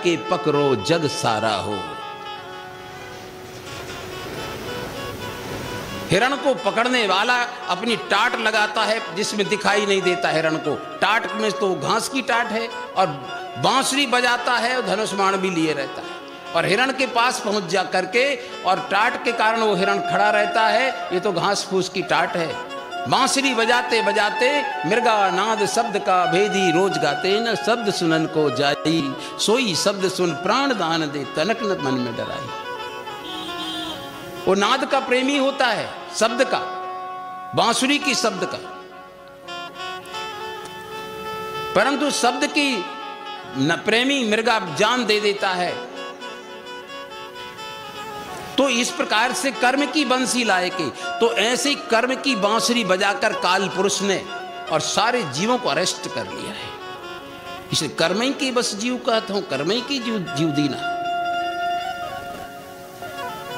के पकड़ो जग सारा हो। हिरण को पकड़ने वाला अपनी टाट लगाता है जिसमें दिखाई नहीं देता हिरण को, टाट में तो घास की टाट है, और बांसुरी बजाता है और धनुष्मान भी लिए रहता है, और हिरण के पास पहुंच जा करके और टाट के कारण वो हिरण खड़ा रहता है, ये तो घास फूस की टाट है। बांसुरी बजाते बजाते मृगा नाद शब्द का भेदी रोज गाते, न शब्द सुनन को जाई सोई शब्द सुन प्राण दान दे तनक न मन में डराई। वो नाद का प्रेमी होता है, शब्द का, बांसुरी की शब्द का, परंतु शब्द की न प्रेमी मृगा जान दे देता है। तो इस प्रकार से कर्म की बंसी लाए के, तो ऐसे कर्म की बांसुरी बजाकर काल पुरुष ने और सारे जीवों को अरेस्ट कर लिया है। इसलिए कर्म ही की बस जीव कहता हूं, कर्म ही की जीव दीना,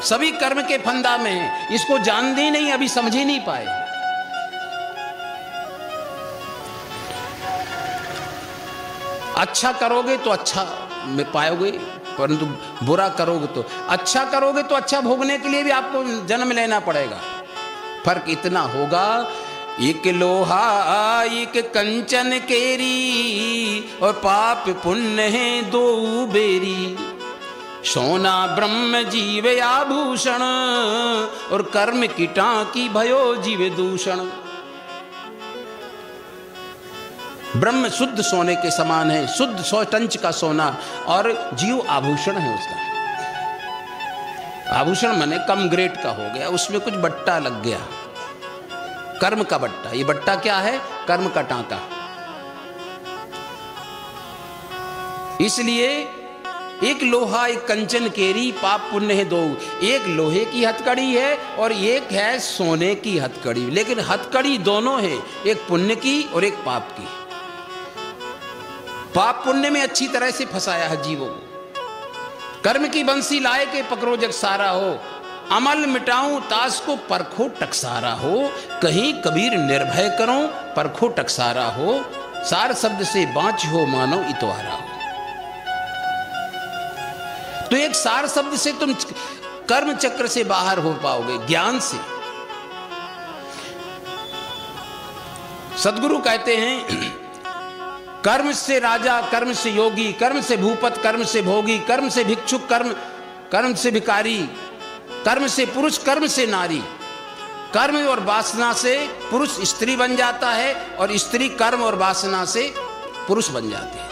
सभी कर्म के फंदा में है, इसको जानते ही नहीं, अभी समझ ही नहीं पाए। अच्छा करोगे तो अच्छा में पाओगे, परंतु बुरा करोगे तो अच्छा करोगे तो अच्छा भोगने के लिए भी आपको जन्म लेना पड़ेगा। फर्क इतना होगा, एक लोहा एक कंचन केरी और पाप पुण्य है दो बेरी। सोना ब्रह्म जीव आभूषण और कर्म की टांकी भयो जीव दूषण। ब्रह्म शुद्ध सोने के समान है, शुद्ध 100 टंच का सोना, और जीव आभूषण है उसका। आभूषण माने कम ग्रेड का हो गया, उसमें कुछ बट्टा लग गया, कर्म का बट्टा। ये बट्टा क्या है? कर्म का टांका। इसलिए एक लोहा एक कंचन केरी पाप पुण्य है दो। एक लोहे की हथकड़ी है और एक है सोने की हथकड़ी, लेकिन हथकड़ी दोनों है, एक पुण्य की और एक पाप की। पाप पुण्य में अच्छी तरह से फंसाया है जीवों को। कर्म की बंसी लाए के पकड़ो जग सारा हो, अमल मिटाऊं ताश को परखो टकसारा हो। कहीं कबीर निर्भय करो परखो टकसारा हो, सार शब्द से बाँच हो मानो इतवारा हो। तो एक सार शब्द से तुम कर्म चक्र से बाहर हो पाओगे, ज्ञान से। सदगुरु कहते हैं कर्म से राजा, कर्म से योगी, कर्म से भूपत, कर्म से भोगी, कर्म से भिक्षुक, कर्म से भिखारी, कर्म से पुरुष, कर्म से नारी। कर्म और वासना से पुरुष स्त्री बन जाता है और स्त्री कर्म और वासना से पुरुष बन जाते हैं।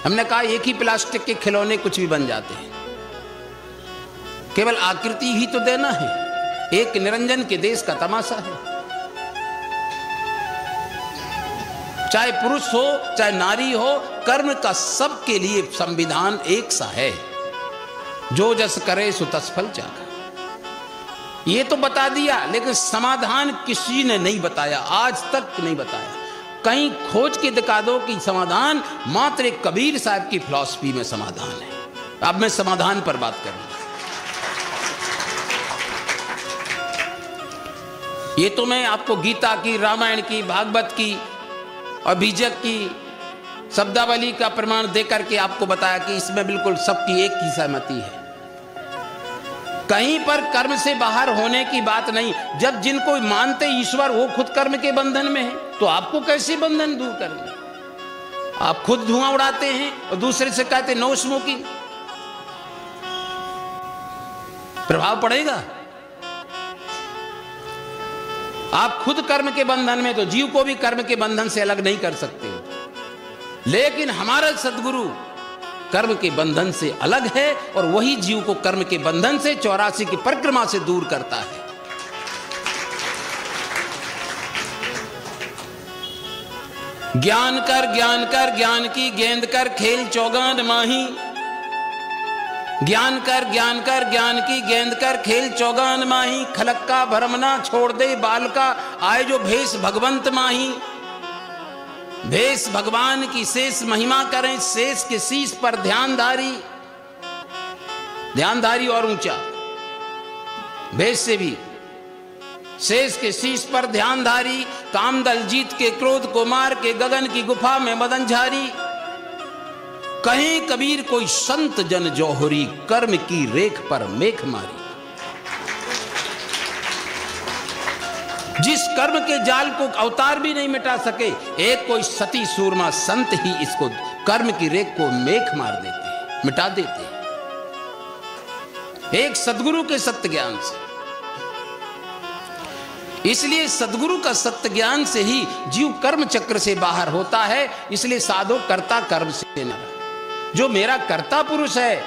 हमने कहा एक ही प्लास्टिक के खिलौने कुछ भी बन जाते हैं, केवल आकृति ही तो देना है। एक निरंजन के देश का तमाशा है। चाहे पुरुष हो चाहे नारी हो, कर्म का सबके लिए संविधान एक सा है। जो जस करे सो तस फल चाखा, ये तो बता दिया, लेकिन समाधान किसी ने नहीं बताया, आज तक नहीं बताया। कहीं खोज के दिखा दो कि समाधान मात्र एक कबीर साहब की फिलॉसफी में समाधान है। अब मैं समाधान पर बात करूंगा। ये तो मैं आपको गीता की, रामायण की, भागवत की और बीजक की शब्दावली का प्रमाण देकर के आपको बताया कि इसमें बिल्कुल सबकी एक ही सहमति है। कहीं पर कर्म से बाहर होने की बात नहीं। जब जिनको मानते ईश्वर वो खुद कर्म के बंधन में है, तो आपको कैसे बंधन दूर करेंगे? आप खुद धुआं उड़ाते हैं और दूसरे से कहते नो स्मोकिंग, प्रभाव पड़ेगा। आप खुद कर्म के बंधन में, तो जीव को भी कर्म के बंधन से अलग नहीं कर सकते। लेकिन हमारा सदगुरु कर्म के बंधन से अलग है और वही जीव को कर्म के बंधन से 84 की परिक्रमा से दूर करता है। ज्ञान कर ज्ञान की गेंद कर खेल चौगान माही। ज्ञान कर ज्ञान की गेंद कर खेल चौगान माही। खलक का भरमना छोड़ दे बाल का, आए जो भेष भगवंत माही। भेष भगवान की शेष महिमा करें, शेष के शीश पर ध्यानधारी। ध्यानधारी और ऊंचा, भेष से भी। शेष के शीश पर ध्यानधारी, कामदल जीत के क्रोध को मार के गगन की गुफा में मदन झारी। कहीं कबीर कोई संत जन जौहरी, कर्म की रेख पर मेख मारी। जिस कर्म के जाल को अवतार भी नहीं मिटा सके, एक कोई सती सूरमा संत ही इसको कर्म की रेख को मेख मार देते हैं, मिटा देते हैं, एक सदगुरु के सत्य ज्ञान से। इसलिए सदगुरु का सत्य ज्ञान से ही जीव कर्म चक्र से बाहर होता है। इसलिए साधो कर्ता कर्म से न। जो मेरा कर्ता पुरुष है,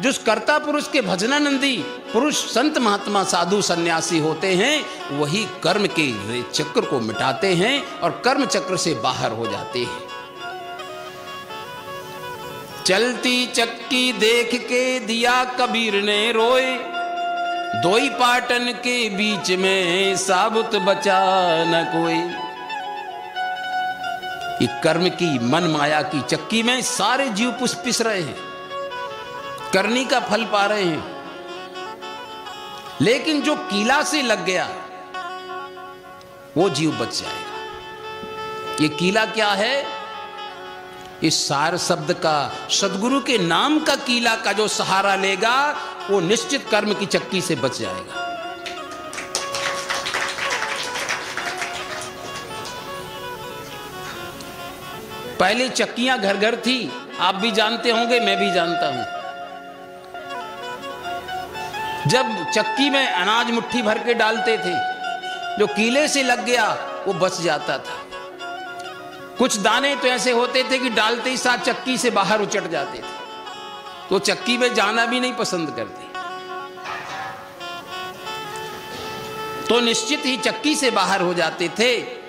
जिस कर्ता पुरुष के भजनानंदी पुरुष संत महात्मा साधु सन्यासी होते हैं, वही कर्म के चक्र को मिटाते हैं और कर्म चक्र से बाहर हो जाते हैं। चलती चक्की देख के दिया कबीर ने रोए, दोई पाटन के बीच में साबुत बचा न कोई। ये कर्म की मन माया की चक्की में सारे जीव पिस रहे हैं, करनी का फल पा रहे हैं। लेकिन जो कीला से लग गया वो जीव बच जाएगा। ये कीला क्या है? इस सार शब्द का, सदगुरु के नाम का कीला का जो सहारा लेगा वो निश्चित कर्म की चक्की से बच जाएगा। पहले चक्कियां घर घर थी, आप भी जानते होंगे, मैं भी जानता हूं। जब चक्की में अनाज मुट्ठी भर के डालते थे, जो कीले से लग गया वो बच जाता था। कुछ दाने तो ऐसे होते थे कि डालते ही साथ चक्की से बाहर उचट जाते थे, तो चक्की में जाना भी नहीं पसंद करते, तो निश्चित ही चक्की से बाहर हो जाते थे।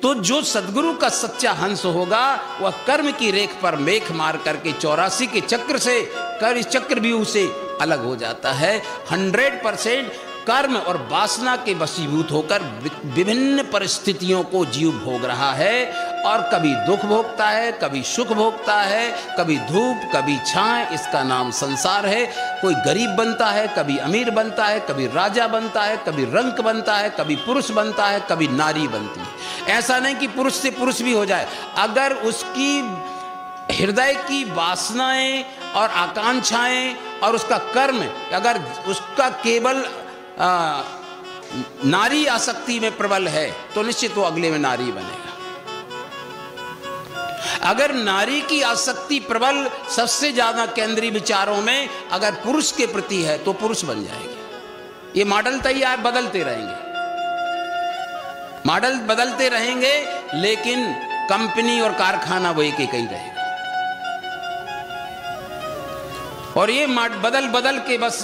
तो जो सदगुरु का सच्चा हंस होगा वह कर्म की रेख पर मेख मार करके 84 के चक्र से कर चक्रव्यूह से अलग हो जाता है। 100% कर्म और वासना के वशीभूत होकर विभिन्न परिस्थितियों को जीव भोग रहा है, और कभी दुख भोगता है, कभी सुख भोगता है, कभी धूप कभी छाए, इसका नाम संसार है। कोई गरीब बनता है, कभी अमीर बनता है, कभी राजा बनता है, कभी रंक बनता है, कभी पुरुष बनता है, कभी नारी बनती है। ऐसा नहीं कि पुरुष से पुरुष भी हो जाए, अगर उसकी हृदय की वासनाएं और आकांक्षाएं और उसका कर्म अगर उसका केवल नारी आसक्ति में प्रबल है तो निश्चित वो अगले में नारी बनेगा। अगर नारी की आसक्ति प्रबल सबसे ज्यादा केंद्रीय विचारों में अगर पुरुष के प्रति है तो पुरुष बन जाएगी। ये मॉडल तैयार बदलते रहेंगे, मॉडल बदलते रहेंगे, लेकिन कंपनी और कारखाना वो एक ही रहेगा। और ये बदल बदल के बस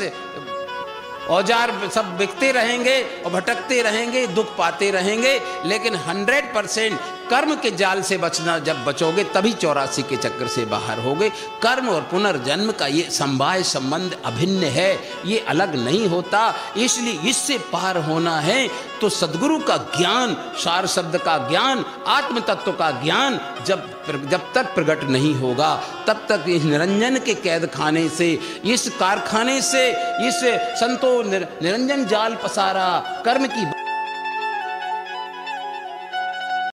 औजार सब बिकते रहेंगे और भटकते रहेंगे, दुख पाते रहेंगे, लेकिन 100% कर्म के जाल से बचना, जब बचोगे तभी 84 के चक्र से बाहर होगे। कर्म और पुनर्जन्म का ये समवाय संबंध अभिन्न है, ये अलग नहीं होता। इसलिए इससे पार होना है तो सदगुरु का ज्ञान, सार शब्द का ज्ञान, आत्म तत्व का ज्ञान जब तक प्रकट नहीं होगा तब तक इस निरंजन के कैद खाने से, इस कारखाने से, इस संतो निरंजन जाल पसारा कर्म की